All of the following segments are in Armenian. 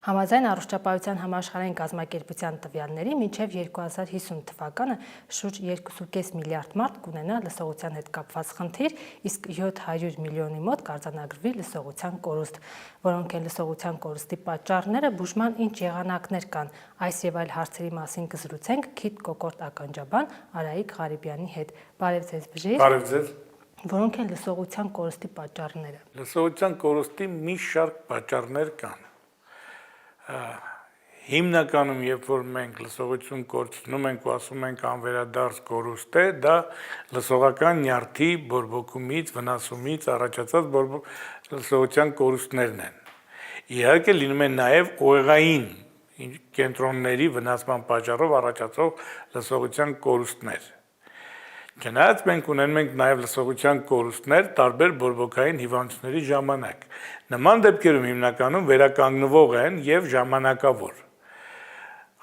Համաձայն առողջապահության համաշխարհային կազմակերպության տվյալների մինչև 2050 թվականը շուրջ 2.5 միլիարդ մարդ կունենա լսողության հետ կապված խնդիր, իսկ 700 միլիոնի մոտ կարձանագրվի լսողության կորուստ, որոնք են լսողության կորուստի պատճառները, բուժման ինչ եղանակներ կան, այս եւ այլ հարցերի մասին կզրուցենք Քիթ Կոկորտ ականջաբան Արայիկ Ղարիբյանի հետ։ Բարև ձեզ, բժիշկ։ Բարև ձեզ։ Որոնք են լսողության կորուստի պատճառները։ Լսողության կորուստի մի շարք պատճառներ կան։ Հիմնականում, երբ որ մենք լսողություն կորցնում ենք ու ասում ենք անվերադարձ կորուստ է, դա լսողական նյարդի բորբոքումից, վնասումից առաջացած լսողության կորուստներն են։ Իհարկե լինում են նաև ուղեղային կենտրոնների վնասման պատճառով առաջացող լսողության կորուստներ։ Չնայած մենք ունենում ենք նաև լսողության կորուստներ տարբեր բորբոքային հիվանդությունների ժամանակ։ Նման դեպքերում հիմնականում վերականգնվող են եւ ժամանակավոր։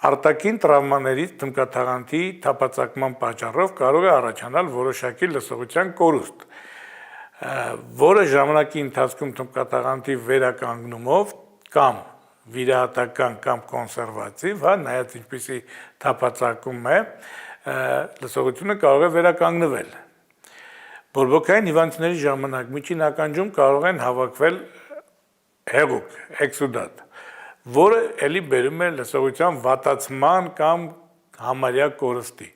Արտաքին տրավմաներից թմքաթաղանթի թափածակման պատճառով կարող է առաջանալ որոշակի լսողության կորուստ, որը ժամանակի ընթացքում թմքաթաղանթի վերականգնումով կամ վիրահատական կամ կոնսերվատիվ, նայած ինչպիսի թափածակում է, լսողությունը կարող է վերականգնվել։ Բորբոքային հիվանդությունների ժամանակ միջին ականջում կարող են հավաքվել հեղուկ, էքսուդատ, որը էլի բերում է լսողության վատացման կամ համարյա կորստի։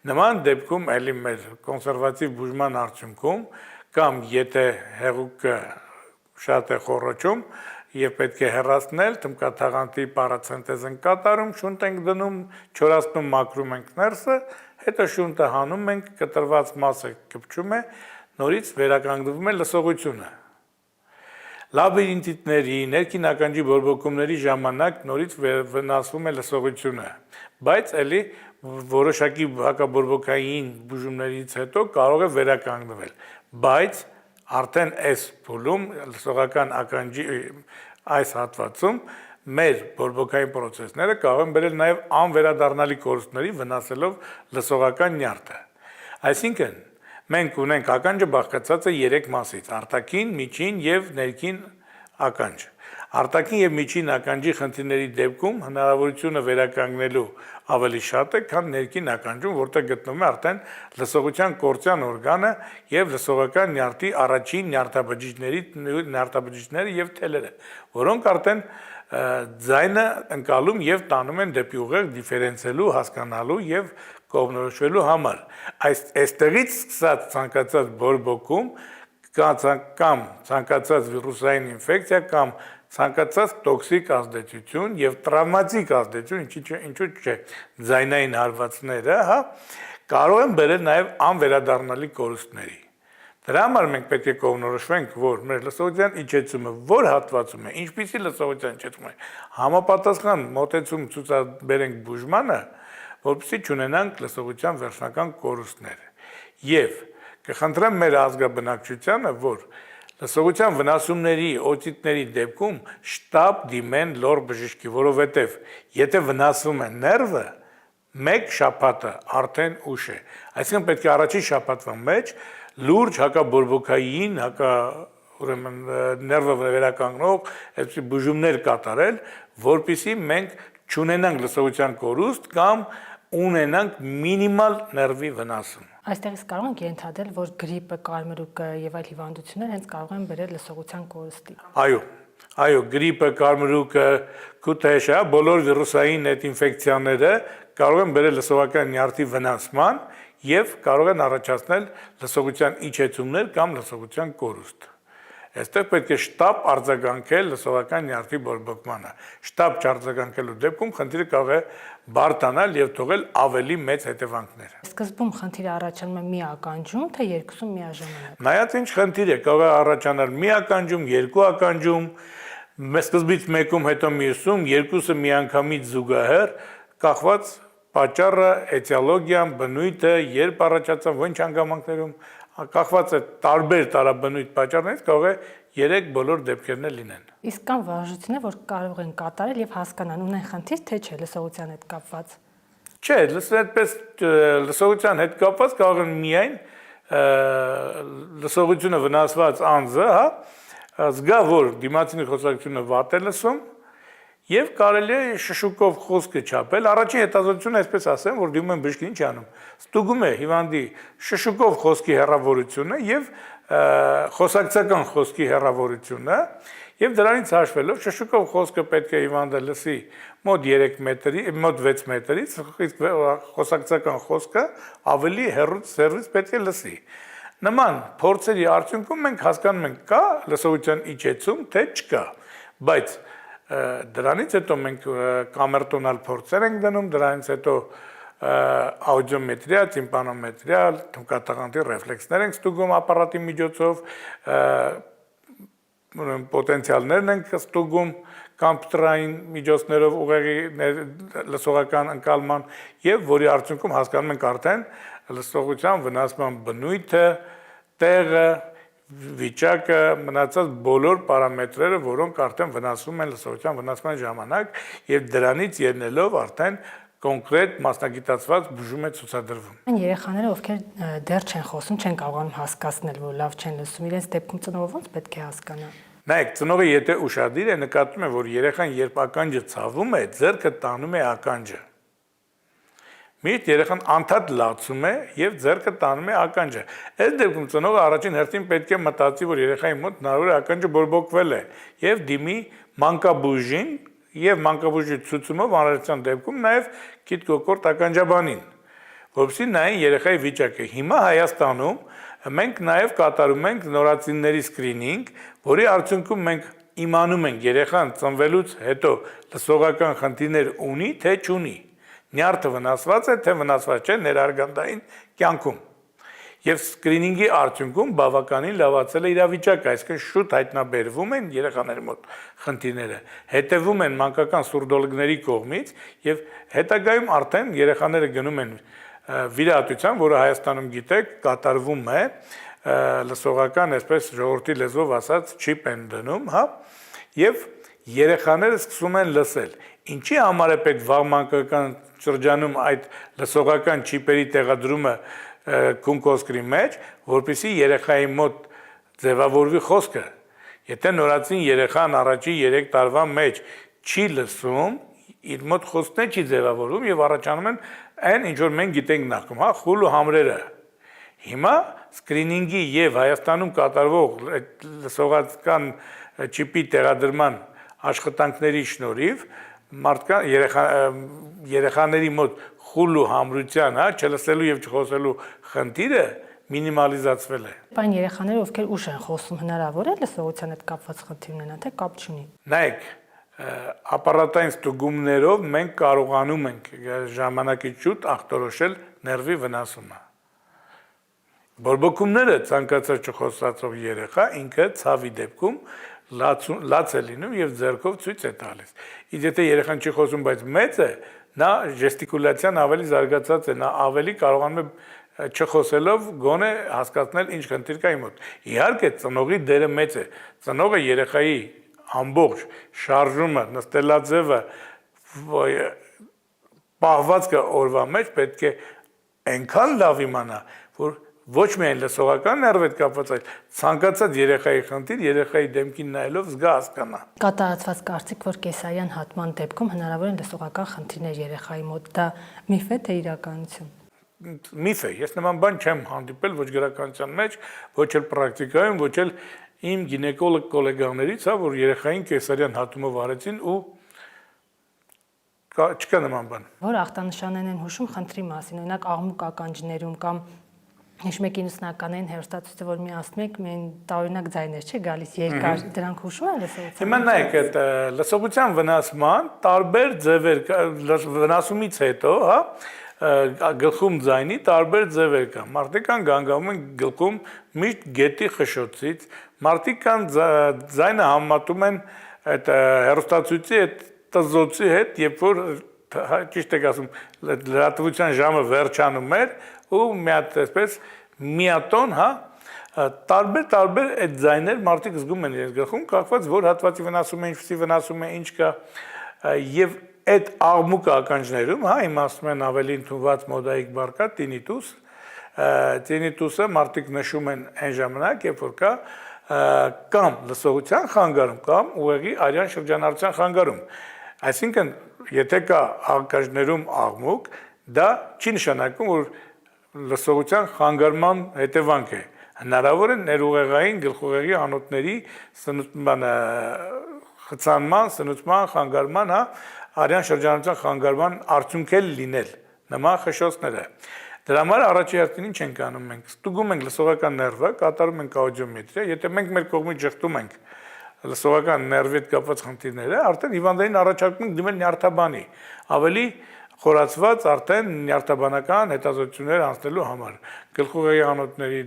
Նման դեպքում էլի մեր կոնսերվատիվ բուժման արդյունքում կամ եթե հեղուկը շատ է խոռոչում եւ պետք է հեռացնել, թմքաթաղանթի պարացենտեզ են կատարում, շունթ ենք դնում, չորացնում, մաքրում ենք ներսը, հետո շունթը հանում ենք, կտրված մասը կպչում է, նորից վերականգնվում է լսողությունը։ Լաբիրինտիտների, ներքին ականջի բորբոքումների ժամանակ նորից վնասվում է լսողությունը, բայց էլի որոշակի հակաբորբոքային բուժումներից հետո կարող է վերականգնվել, բայց արդեն այս փուլում լսողական ականջի այս հատվածում մեր բորբոքային պրոցեսները կարող են բերել նաև անվերադառնալի կորուստների վնասելով լսողական նյարդը։ Այսինքն մենք ունենք ականջը բաղկացած է 3 մասից՝ արտաքին, միջին եւ ներքին ականջ։ Արտաքին եւ միջին ականջի խնդիրների դեպքում հնարավորությունը վերականգնելու ավելի շատ է, քան ներքին ականջում, որտեղ գտնվում է արդեն լսողության կորցյան օրգանը եւ լսողական նյարդի առաջին նյարդաբջիջները եւ թելերը, որոնք արդեն ձայնը ընկալում եւ տանում են դեպի ուղեղ դիֆերենցիալու, հասկանալու եւ կողմնորոշվելու համար։ Այստեղից սկսած ցանկացած բորբոքում կամ ցանկացած վիրուսային ինֆեկցիա կամ ցանկացած տոքսիկ ազդեցություն եւ տրավմատիկ ազդեցություն, ինչու՞ չէ, ձայնային հարվածները, կարող են բերել նաեւ անվերադառնալի կորուստների։ Դրա համար մենք պետք է կողմնորոշվենք, որ մեր լսողության իջեցումը որ հատվածում է, ինչպիսի լսողության իջեցում է, համապատասխան մոտեցում ցուցաբերենք բուժմանը, որպեսզի չունենանք լսողության վերջնական կորուստներ։ Եվ կխնդրեմ մեր ազգաբնակչությանը, որ լսողության վնասումների, օտիտների դեպքում շտապ դիմեն լոր բժշկի, որովհետև եթե վնասվում է ներվը, 1 շաբաթը արդեն ուշ է։ Այսինքն պետք է առաջին շաբաթվա մեջ լուրջ հակաբորբոքային, ուրեմն ներվը վերականգնող այսպիսի բուժումներ կատարել, որպեսզի մենք չունենանք լսողության կորուստ կամ ունենանք մինիմալ ներվի վնասում։ Այստեղից կարող ենք ենթադրել, որ գրիպը, կարմրուկը եւ այլ հիվանդություններ հենց կարող են բերել լսողության կորուստի։ Այո, գրիպը, կարմրուկը, քութեշը, բոլոր վիրուսային այդ ինֆեկցիաները կարող են բերել լսողական նյարդի վնասման եւ կարող են առաջացնել լսողության իջեցումներ կամ լսողության կորուստ։ Այստեղ պետք է շտապ արձագանքել լսողական նյարդի բորբոքմանը։ Շտապ չարձագանքելու դեպքում խնդիրը կարող է բարդանալ եւ թողել ավելի մեծ հետևանքներ։ Սկզբում խնդիրը առաջանում է մի ականջում, թե երկուսում միաժամանակ։ Նայած ինչ խնդիր է, կարող է առաջանալ մի ականջում, երկու ականջում, սկզբից մեկում, հետո մյուսում, երկուսը միանգամից զուգահեռ, կախված պատճառը, էտիոլոգիան, բնույթը, երբ առաջացան, ոնց հանգամանքներում, կախված է տարբեր տարաբնույթ պատճառներից, կարող է 3 բոլոր դեպքերն լինեն։ Իսկ կան վարժություններ, որ կարող են կատարել եւ հասկանան ունեն խնդիր, թե չէ լսողության հետ կապված։ Չէ, այդպես լսողության հետ կապված կարող են միայն լսողությունը վնասված անձը, զգա, որ դիմացինի խոսակցությունը վատ է լսում Եվ կարելի է շշուկով խոսքը չափել, առաջին հետազոտությունը այսպես ասեմ, որ դիմում են բժշկին ինչ անում, ստուգում է հիվանդի շշուկով խոսքի հեռավորությունը եւ խոսակցական խոսքի հեռավորությունը, եւ դրանից հաշվելով շշուկով խոսքը պետք է հիվանդը լսի մոտ 3 մետրի, մոտ 6 մետրից, իսկ խոսակցական խոսքը ավելի հեռուց պետք է լսի։ Նման փորձերի արդյունքում մենք հասկանում ենք կա լսողության իջեցում, թե չկա, բայց դրանից հետո մենք կամերտոնալ փորձեր ենք դնում, դրանից հետո աուդիոմետրիա, տիմպանոմետրիա, թմբկատաղանդի ռեֆլեքսներ ենք ստուգում ապարատի միջոցով, պոտենցիալներն ենք ստուգում կոմպյուտերային միջոցներով ուղեղի լսողական ընկալման եւ որի արդյունքում հասկանում ենք արդեն լսողության վնասման բնույթը, տեղը, վիճակը, մնացած բոլոր պարամետրերը, որոնք արդեն վնասվում են լսողության վնասման ժամանակ եւ դրանից ելնելով արդեն կոնկրետ մասնագիտացված բուժում է ցուցադրվում։ Այն երեխաները, ովքեր դեռ չեն խոսում, չեն կարողանում հասկացնել, որ լավ չեն լսում, իրենց դեպքում ծնողը ոնց պետք է հասկանա։ Նայեք, ծնողը եթե ուշադիր է, նկատում է, որ երեխան երբ ականջը ցավում է, ձեռքը տանում է ականջը։ Միշտ երեխան անդադ լացում է եւ ձեռքը տանում է ականջը։ Այս դեպքում ծնողը առաջին հերթին պետք է մտածի, որ երեխայի մոտ հնարավոր է ականջը բորբոքվել է եւ դիմի մանկաբույժին եւ մանկաբույժի ցուցումով անհրաժեշտության դեպքում նաեւ քիթ-կոկորտ ականջաբանին, որովհետեւ նայեն երեխայի վիճակը։ Հիմա Հայաստանում մենք նաեւ կատարում ենք նորածինների սկրինինգ, որի արդյունքում մենք իմանում ենք երեխան ծնվելուց հետո լսողական խնդիրներ ունի, թե չունի։ Նյարդը վնասված է, թե վնասված չէ ներարգանդային կյանքում։ Եվ սկրինինգի արդյունքում բավականին լավացել է իրավիճակը, այսինքն շուտ հայտնաբերվում են երեխաների մոտ խնդիրները, հետևում են մանկական սուրդոլոգների կողմից եւ հետագայում արդեն երեխաները գնում են վիրահատության, որը Հայաստանում գիտեք, կատարվում է լսողական, այսպես ժողովրդի լեզվով ասած, չիպ են դնում, հա, եւ երեխաները սկսում են լսել։ Ինչի համար է պետք վաղ մանկական շրջանում այդ լսողական չիպերի տեղադրումը կունկոսկրի մեջ, որպեսզի երեխայի մոտ ձևավորվի խոսքը։ Եթե նորածին երեխան առաջի 3 տարվա մեջ չի լսում, իր մոտ խոսքն չի ձևավորվում եւ առաջանում են այն ինչ որ մենք գիտենք նախկում, հա, խուլ ու համրերը։ Հիմա սկրինինգի եւ Հայաստանում կատարվող լսողական չիպի տեղադրման աշխատանքների շնորհիվ երեխաների մոտ խուլ ու համրության, հա, չլսելու եւ չխոսելու խնդիրը մինիմալիզացվել է։ Այն երեխաները, ովքեր ուշ են խոսում, հնարավոր է լսողության հետ կապված խնդիր ունենան, թե կապ չունի։ Նայեք, ապարատային ստուգումներով մենք կարողանում ենք ժամանակից շուտ ախտորոշել ներվի վնասումը։ Բորբոքումները ցանկացած չխոսացող երեխա ինքը ցավի դեպքում լաց է լինում եւ ձեռքով ցույց է տալիս։ Իսկ եթե երեխան չի խոսում, բայց մեծ է, նա ժեստիկուլյացիան ավելի զարգացած է, նա ավելի կարողանում է չխոսելով գոնե հասկացնել ինչ խնդիր կա իր մոտ։ Իհարկե ծնողի դերը մեծ է։ Ծնողը երեխայի ամբողջ շարժումը, նստելաձևը, պահվածքը օրվա մեջ պետք է այնքան լավ իմանա, որ ոչ միայն լսողական ներվետ կապված, այլ ցանկացած երեխայի խնդիր երեխայի դեմքին նայելով զգա հասկանա։ Կատարածված կարծիք, որ կեսարյան հատման դեպքում հնարավոր են լսողական խնդիրներ երեխայի մոտ, դա միֆ է թե իրականություն։ Միֆ է, ես նման բան չեմ հանդիպել ոչ գրականության մեջ, ոչ էլ պրակտիկայում, ոչ էլ իմ գինեկոլոգ գոլեգաներից, հա, որ երեխային կեսարյան հատումով արեցին ու չկա նման բան։ Որ ախտանշաններն են հուշում խնդրի մասին, օրինակ աղմուկ ականջներում կամ Ինչ-որ 90-ականներին հեռուստացույցը, որ մի ասում եք, մեն տարօրինակ ձայներ չէ գալիս երկար, դրանք հուշում են լսողության։ Հիմա նայեք, այդ լսողության վնասման տարբեր ձևեր վնասումից հետո, հա, գլխում ձայնի տարբեր ձևեր կան։ Մարդիկ կան գանգավում են գլխում միշտ գետի խշշոցից, մարդիկ կան ձայնը համեմատում են այդ հեռուստացույցի այդ տզոցի հետ, երբ որ ճիշտ եք ասում, լրատվության ժամը վերջանում էր ու մի հատ այսպես միատոն, հա, տարբեր այդ ձայներ մարդիկ զգում են իրենց գլխում, կախված որ հատվածի վնասում է, ինչպեսի վնասում է, ինչ կա եւ այդ աղմուկը ականջներում, հա, իմ ասում են ավելի ընդունված մոդայիկ բառ կա տինիտուս, տինիտուսը մարդիկ նշում են այն ժամանակ, երբ որ կա կամ լսողության խանգարում, կամ ուղեղի արյան շրջանառության խանգարում։ Այսինքն, եթե կա աղքաժներում աղմուկ, դա չի նշանակում, որ լսողության խանգարման հետևանք է։ Հնարավոր է ներուղեղային գլխուղեղի անոթների խցանման, սնուցման, խանգարման, արյան շրջանության խանգարման արդյունք էլ լինել նման խշշոցները։ Դրա համար առաջի հերթին ինչ ենք անում մենք։ Ստուգում ենք լսողական ներվը, կատարում ենք աուդիոմետրիա, եթե մենք մեր կողմից ճշտում ենք լսողական ներվի հետ կապված խնդիրները, արդեն հիվանդներին առաջարկում ենք դիմել նյարդաբանի, ավելի խորացված արդեն նյարդաբանական հետազոտություններ անցնելու համար։ Գլխուղեղի անոթների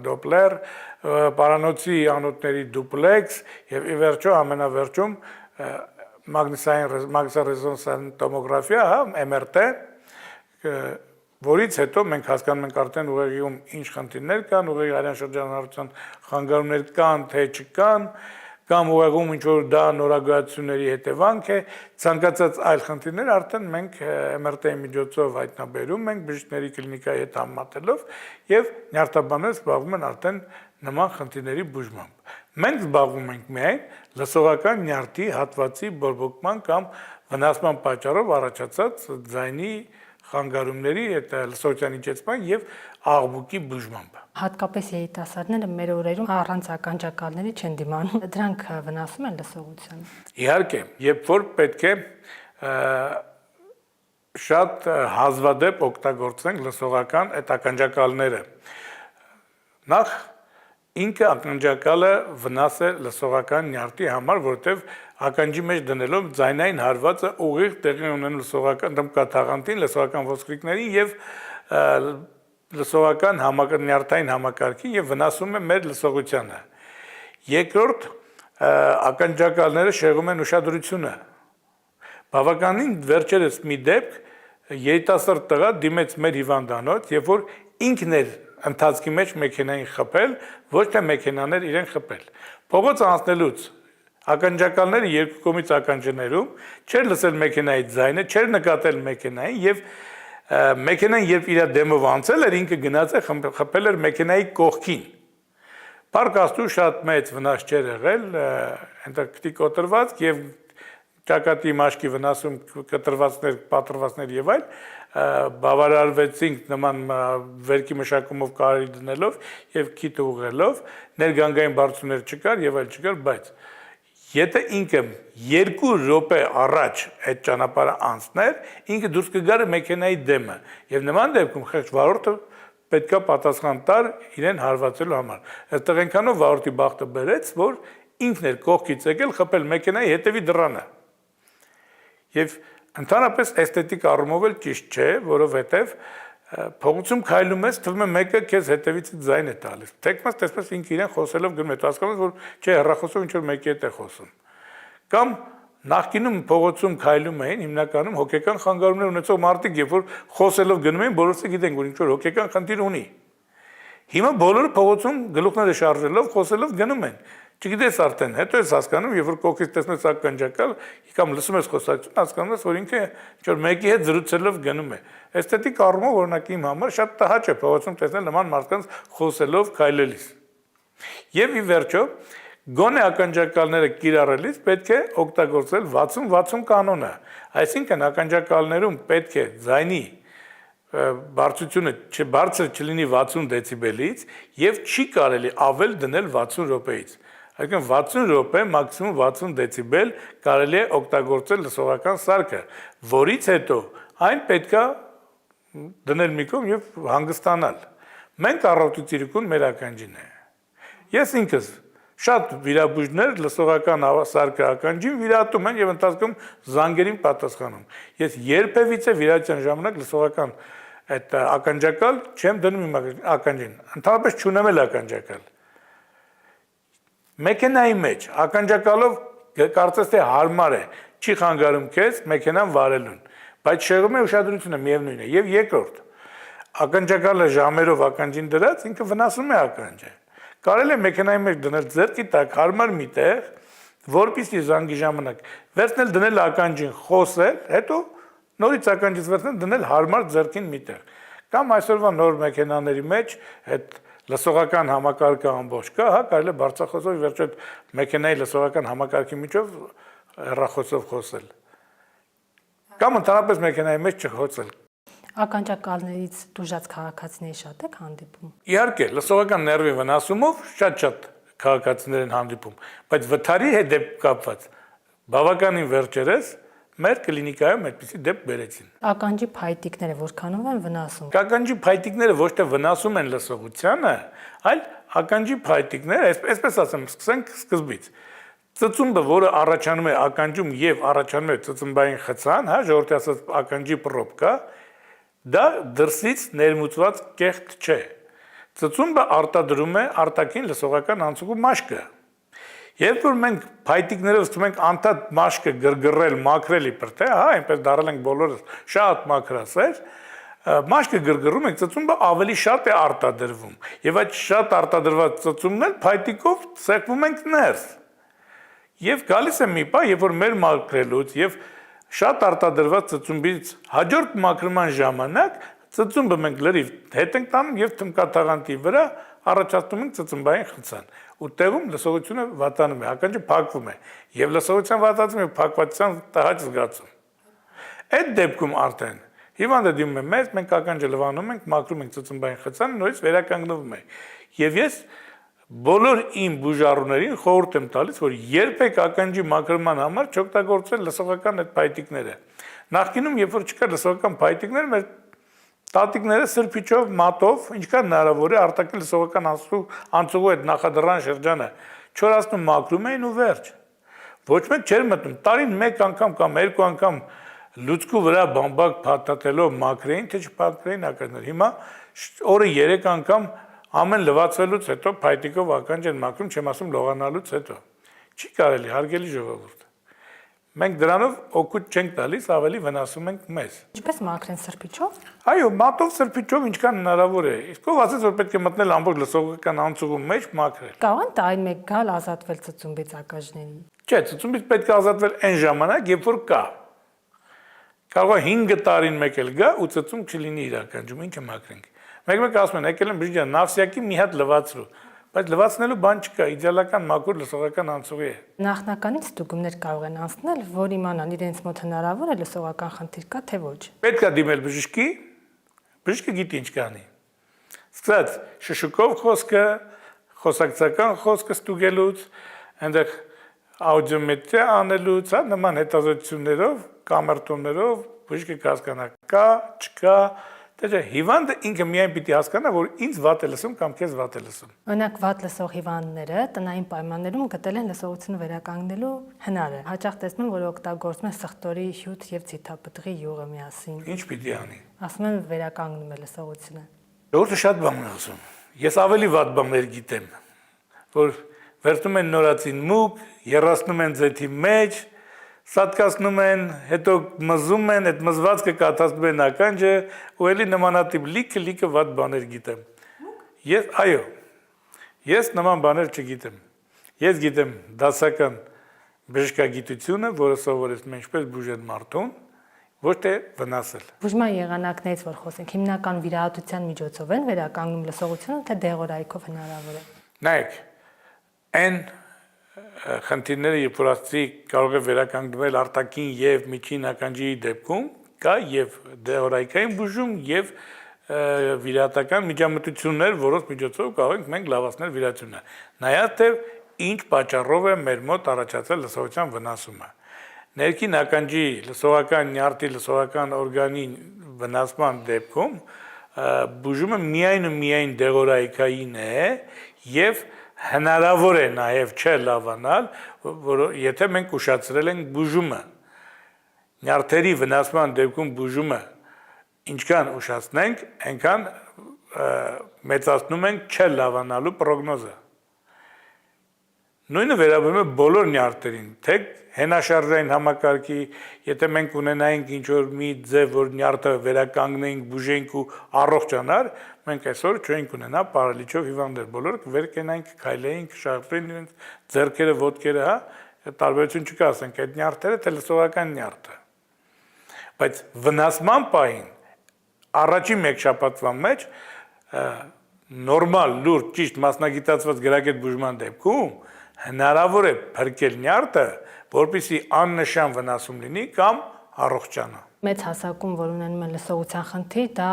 դոպլեր, պարանոցի անոթների դուպլեքս եւ ի վերջո ամենավերջում մագնիսային տոմոգրաֆիա, MRT, որից հետո մենք հասկանում ենք արդեն ուղեղիում ինչ խնդիրներ կան, ուղեղի արյան շրջանառության խանգարումներ կան, թե չկան, կամ ուղեղում ինչ-որ դա նորագոյացությունների հետևանք է, ցանկացած այլ խնդիրներ արդեն մենք MRT-ի միջոցով հայտնաբերում ենք բժիշկների կլինիկայի հետ համատելով եւ նյարդաբանները զբաղվում են արդեն նման խնդիրների բուժմամբ։ Մենք զբաղվում ենք միայն լսողական նյարդի հատվածի բորբոքման կամ վնասման պատճառով առաջացած ձայնի խանգարումների, լսողության իջեցման եւ աղմուկի բուժմամբ։ Հատկապես երիտասարդները մեր օրերում առանց ականջակալների չեն դիմանում, դրանք վնասում են լսողությանը։ Իհարկե, երբ որ պետք է շատ հազվադեպ օգտագործենք լսողական այդ ականջակալները։ Նախ ինքը ականջակալը վնաս է լսողական նյարդի համար, որովհետև ականջի մեջ դնելով ձայնային հարվածը ուղիղ տեղի ունեն լսողական դմկաթաղանթին, լսողական ոսկրիկներին եւ լսողական նյարդային համակարգին եւ վնասում է մեր լսողությանը։ Երկրորդ, ականջակալները շեղում են ուշադրությունը։ Բավականին վերջերս մի դեպք երիտասարդ տղա դիմեց մեր հիվանդանոց, երբ որ ինքն էր ընթացքի մեջ մեքենային խփել, ոչ թե մեքենաներ իրեն խփել։ Փողոց անցնելուց ականջակալները երկու կողմից ականջներում չէր լսել մեքենայի ձայնը, չէր նկատել մեքենային եւ մեքենան երբ իր դեմով անցել էր, ինքը գնաց է խփել էր մեքենայի կողքին։ Փառք Աստծո շատ մեծ վնաս չէր եղել, այնտեղ քտի կոտրված եւ ճակատի մաշկի վնասում կտրվածներ, պատրվածներ եւ այլ բավարարվեցինք նման վերքի մշակումով կարելի դնելով եւ քիթը ուղղելով, ներգանգային բարձուններ չկար եւ այլ չկար, բայց եթե ինքը 2 րոպե առաջ այդ ճանապարհը անցներ, ինքը դուրս կգար մեքենայի դեմը եւ նման դեպքում խեղճ վարորդը պետքա պատասխան տար իրեն հարվածելու համար։ Այստեղ այնքանով վարորդի բախտը բերեց, որ ինքն էր կողքից եկել խփել մեքենայի հետևի դռանը։ Եվ ընդհանրապես էսթետիկ առումով էլ ճիշտ չէ, որովհետև փողոցում քայլում ես, թվում է մեկը քեզ հետևից ձայն է տալիս։ Թեկմաս տեսնես ինքը իրեն խոսելով գնում է, դու հասկանում ես, որ չէ, հեռախոսով ինչ որ մեկի հետ է խոսում։ Կամ նախկինում փողոցում քայլում էին հիմնականում հոգեկան խանգարումներ ունեցող մարդիկ, երբ որ խոսելով գնում էին, բոլորը գիտեն, որ ինչ որ հոգեկան խնդիր ունի։ Հիմա բոլորը փողոցում գլուխները շարժելով, խոսելով գնում են։ Չգիտես արդեն, հետո ես հասկանում, երբ որ կողքից տեսնես ականջակալ, կամ լսում ես խոսակցություն, հասկանում ես, որ ինքը ինչ-որ մեկի հետ զրուցելով գնում է։ Էսթետիկ առումով օրինակ իմ համար շատ տհաճ է փողոցում տեսնել նման մարդկանց խոսելով, քայլելիս։ Եվ ի վերջո, գոնե ականջակալները կիրառելիս պետք է օգտագործել 60-60 կանոնը։ Այսինքն ականջակալներում պետք է ձայնի բարձրությունը բարձր չլինի 60 դեցիբելից եւ չի կարելի ավել դնել 60 րոպեից։ Այսինքն 60 րոպե, մաքսիմում 60 դեցիբել կարելի է օգտագործել լսողական սարքը, որից հետո այն պետքա դնել մի կողմ եւ հանգստանալ։ Մենք առողջի ծիրիկուն մեր ականջին է։ Ես ինքս շատ վիրաբույժներ լսողական սարքը ականջին վիրատում են եւ ընթացքում զանգերին պատասխանում։ Ես երբևիցե վիրատության ժամանակ լսողական այդ ականջակալ չեմ դնում իմ ականջին։ Ընդհանրապես չունեմ էլ ականջակալ։ Մեքենայի մեջ ականջակալով կարծես թե հարմար է, չի խանգարում քեզ մեքենան վարելուն, բայց շեղում է ուշադրությունը միևնույն է։ Եվ երկրորդ, ականջակալը ժամերով ականջին դրած, ինքը վնասում է ականջը։ Կարելի է մեքենայի մեջ դնել ձեռքի տակ հարմար մի տեղ, որպեսզի զանգի ժամանակ վերցնել դնել ականջին, խոսել, հետո նորից ականջից վերցնել դնել հարմար ձեռքին մի տեղ։ Կամ այսօրվա նոր մեքենաների մեջ այդ լսողական համակարգը ամբողջ կա, հա, կարելի է բարձրախոսով վերջը մեքենայի լսողական համակարգի միջով հեռախոսով խոսել։ Կամ ընդհանրապես մեքենայի մեջ չխոցել։ Ականջակալներից դժուժած քաղաքացիների շատ եք հանդիպում։ Իհարկե, լսողական ներվի վնասումով շատ քաղաքացիներ են հանդիպում, բայց վթարի հետ դեպք կապված բավականին վերջերս մեր կլինիկայում այդպիսի դեպք բերեցին։ Ականջի փայտիկները որքանով են վնասում։ Ականջի փայտիկները ոչ թե վնասում են լսողությանը, այլ ականջի փայտիկները, այսպես ասեմ, սկսենք սկզբից։ Ծծումբը, որը առաջանում է ականջում եւ առաջանում է ծծմբային խցան, հա, ժողովրդի ասած ականջի պրոբկա, դա դրսից ներմուծված կեղտ չէ։ Ծծումբը արտադրում է արտաքին լսողական անցուղու մաշկը։ Երբ որ մենք փայտիկներով ստում ենք անդադ մաշկը գրգռել, մաքրել իբր թե, հա, այնպես դարել ենք բոլորս շատ մաքրասեր, մաշկը գրգռում ենք, ծծումբը ավելի շատ է արտադրվում։ Եվ այդ շատ արտադրված ծծումբն էլ փայտիկով սեղմում ենք ներս։ Եվ գալիս է մի պահ, երբ որ մեր մաքրելուց եւ շատ արտադրված ծծումբից հաջորդ մաքրման ժամանակ ծծումբը մենք լրիվ հետ ենք տանում եւ թմկաթաղանթի վրա առաջացնում ենք ծծմբային խցան։ Ու տեղում լսողությունը վատանում է, ականջը փակվում է եւ լսողության վատացում եւ փակվածության տհաճ զգացում։ Այդ դեպքում արդեն հիվանդը դիմում է մեզ, մենք ականջը լվանում ենք, մաքրում ենք ծծմբային խցանը, նորից վերականգնվում է։ Եվ ես բոլոր իմ բուժառուներին խորհուրդ եմ տալիս, որ երբեք ականջի մաքրման համար չօգտագործել լսողական այդ փայտիկները։ Նախկինում, երբ որ չկար լսողական փայտիկներ, մեր տատիկները սրբիչով, մատով, ինչքան հնարավոր է արտաքին լսողական անցուղու այդ նախադռան շրջանը չորացնում մաքրում էին ու վերջ։ Ոչ մեկ չէր մտնում, տարին մեկ անգամ կամ երկու անգամ լուցկու վրա բամբակ փաթաթելով մաքրեին, թե չփակրեին ականջները։ Հիմա օրը 3 անգամ ամեն լվացվելուց հետո փայտիկով ականջ են մաքրում, չեմ ասում լողանալուց հետո։ Չի կարելի, հարգելի ժողովուրդ։ Մենք դրանով օգուտ չենք տալիս, ավելի վնասում ենք մեզ։ Ինչպես մաքրեն սրբիչով։ Այո, մատով սրբիչով ինչքան հնարավոր է։ Իսկ ով ասեց, որ պետք է մտնել ամբողջ լսողական անցուղու մեջ մաքրել։ Կարող են տարին մեկ գալ ազատվել ծծումբից ականջների։ Չէ, ծծումբից պետք է ազատվել այն ժամանակ, երբ որ կա։ Կարող է 5 տարին մեկ էլ գա ու ծծում չլինի իր ականջում, ինչը մաքրենք։ Մեկ-մեկ ասում են, եկել են բժիշկան, նավսյակի մի հատ լվացրու, բայց լվացնելու բան չկա, իդեալական մաքուր լսողական անցուղի է։ Նախնականից ստուգումներ կարող են անցնել, որ իմանան իրենց մոտ հնարավոր է լսողական խնդիր կա թե ոչ։ Պետք է դիմել բժշկի, բժիշկը գիտի ինչ կանի։ Սկսած շշուկով խոսքը, խոսակցական խոսքը ստուգելուց, այնտեղ աուդիոմետրիա անելուց, հա, նման հետազոտություններով, կամերտոններով բժիշկը կհասկանա կա, չկա, դե հիվանդը ինքը միայն պիտի հասկանա, որ ինձ վատ է լսում կամ քեզ վատ է լսում։ Օրինակ վատ լսող հիվանդները տնային պայմաններում գտել են լսողությունը վերականգնելու հնարը։ Հաճախ տեսնում են, որ օգտագործում են սխտորի հյութ եւ ցիթապտղի յուղը միասին։ Ինչ պիտի անի։ Ասում են վերականգնում է լսողությունը։ Ժողովուրդը շատ բան է ասում։ Ես ավելի վատ բաներ գիտեմ, որ վերցնում են նորածին մուկ, երացնում են ձեթի մեջ, սատկացնում են, հետո մզում են, այդ մզվածքը կաթացնում են ականջը, ու էլի նմանատիպ լիքը վատ բաներ գիտեմ։ Այո, ես նման բաներ չգիտեմ։ Ես գիտեմ դասական բժշկագիտությունը, որը սովորեցնում են ինչպես բուժել մարդուն, ոչ թե վնասել։ Բուժման եղանակներից որ խոսենք, հիմնական վիրահատության միջոցով են վերականգնում լսողությունը, թե դեղորայքով հնարավոր է։ Նայեք, այն խնդիրները, երբ որ ասացի, կարող է վերականգնվել արտաքին եւ միջին ականջի դեպքում, կա եւ դեղորայքային բուժում եւ վիրահատական միջամտություններ, որոնց միջոցով կարող ենք մենք լավացնել վիրահատությունը։ Նայած թե ինչ պատճառով է մեր մոտ առաջացել լսողության վնասումը։ Ներքին ականջի լսողական նյարդի լսողական օրգանի վնասման դեպքում բուժումը միայն ու միայն դեղորայքային է եւ հնարավոր է նաև չէ լավանալ, որ եթե մենք ուշացրել ենք բուժումը, նյարդերի վնասման դեպքում բուժումը ինչքան ուշացնենք, այնքան մեծացնում ենք չէ լավանալու պրոգնոզը։ Նույնը վերաբերում է բոլոր նյարդերին, թե հենաշարժային համակարգի, եթե մենք ունենայինք ինչ-որ մի ձև, որ նյարդը վերականգնենք, բուժենք ու առողջանար, մենք այսօր չենք ունենա պարալիչով հիվանդներ, բոլորը վեր կենայինք, քայլեինք, շարժվեին իրենց ձեռքերը, ոտքերը, հա, տարբերություն չկա, ասենք, այդ նյարդերը թե լսողական նյարդը։ Բայց վնասման պահին առաջին մեկ շաբաթվա մեջ նորմալ, լուրջ, ճիշտ մասնագիտացված գրագետ բուժման դեպքում հնարավոր է փրկել նյարդը, որպեսզի աննշան վնասում լինի կամ առողջանա։ Մեծ հասակում, որ ունենում են լսողության խնդիր, դա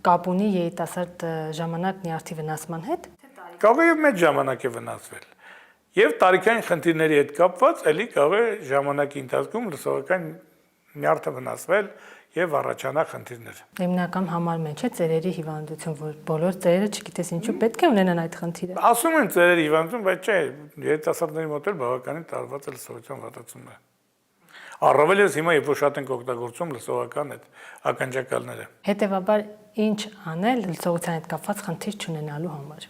կապ ունի երիտասարդ ժամանակ նյարդի վնասման հետ։ Կարող է եւ մեծ ժամանակ է վնասվել։ Եվ տարիքային խնդիրների հետ կապված էլի կարող է ժամանակի ընթացքում լսողական նյարդը վնասվել եւ առաջանա խնդիրներ։ Հիմնական համարում են, չէ՞, ծերերի հիվանդություն, որ բոլոր ծերերը չգիտես ինչու պետք է ունենան այդ խնդիրը։ Ասում են ծերերի հիվանդություն, բայց չէ, երիտասարդների մոտ էլ բավականին տարված է լսողության վատացումը։ Առավել ես հիմա երբ որ շատ ենք օգտագործում լսողական այդ ականջակալները։ Հետևաբար ինչ անել լսողության հետ կապված խնդիր չունենալու համար։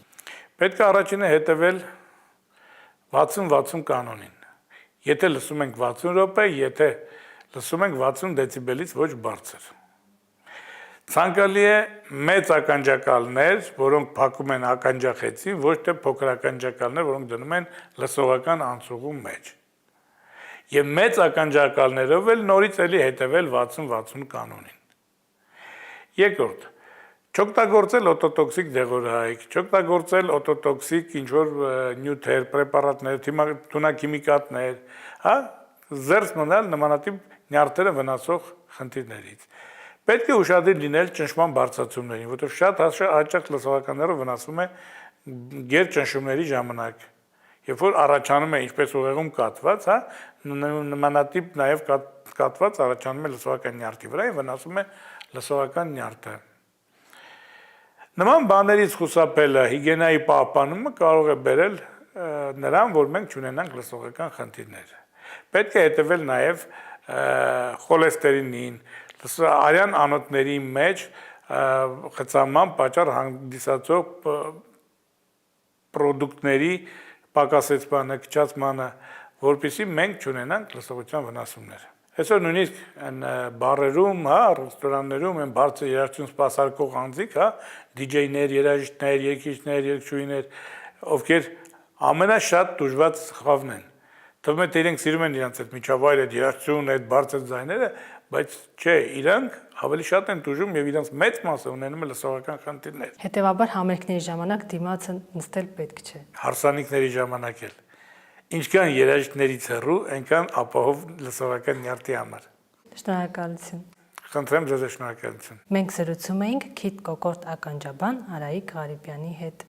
Պետք է առաջինը հետևել 60-60 կանոնին։ Եթե լսում ենք 60 րոպե, եթե լսում ենք 60 դեցիբելից ոչ բարձր։ Ցանկալի է մեծ ականջակալներ, որոնք փակում են ականջախեցին, ոչ թե փոքր ականջակալներ, որոնք դնում են լսողական անցուղու մեջ։ Եվ մեծ ականջակալներով էլ նորից էլի հետևել 60-60 կանոնին։ Երկրորդ, չօգտագործել օտոտոքսիկ դեղորայք, չօգտագործել օտոտոքսիկ ինչ-որ նյութեր, պրեպարատներ, թունաքիմիկատներ, հա, զերծ մնալ նմանատիպ նյարդերը վնասող խնդիրներից։ Պետք է ուշադիր լինել ճնշման բարձրացումներին, որովհետև շատ հաճախ լսողականները վնասվում է գերճնշումների ժամանակ։ Երբ որ առաջանում է ինչպես ուղեղում կաթված, հա, նմանատիպ նաև կաթված առաջանում է լսողական նյարդի վրա եւ վնասում է լսողական նյարդը։ Նման բաներից խուսափելը, հիգիենայի պահպանումը կարող է բերել նրան, որ մենք չունենանք լսողական խնդիրներ։ Պետք է հետևել նաև խոլեստերինին, արյան անոթների մեջ խցանման պատճառ հանդիսացող պրոդուկտների պակասեցմանը, քչացմանը, որպեսզի մենք չունենանք լսողության վնասումներ։ Այսօր նույնիսկ այն բարերում, հա, ռեստորաններում են բարձր երաժշտություն սպասարկող անձիկ, հա, դիջեյներ, երաժիշտներ, երգիչներ, երգչուհիներ, ովքեր ամենաշատ դժվար խավն են։ Թվում է թե իրենք սիրում են իրենց այդ միջավայրը, այդ երաժշտությունը, այդ բարձր ձայները, բայց չէ, իրանք ավելի շատ են դժում եւ իրենց մեծ մասը ունենում է լսողական խնդիրներ։ Հետևաբար համերգների ժամանակ դիմացը նստել պետք չէ։ Հարսանիքների ժամանակ էլ ինչքան երաժիշտներից հեռու, այնքան ապահով լսողական նյարդի համար։ Շնորհակալություն։ Խնդրեմ ձեզ շնորհակալություն։ Մենք զրուցում էինք Քիթ Կոկորտ ականջաբան Արայիկ Ղարիբյանի հետ։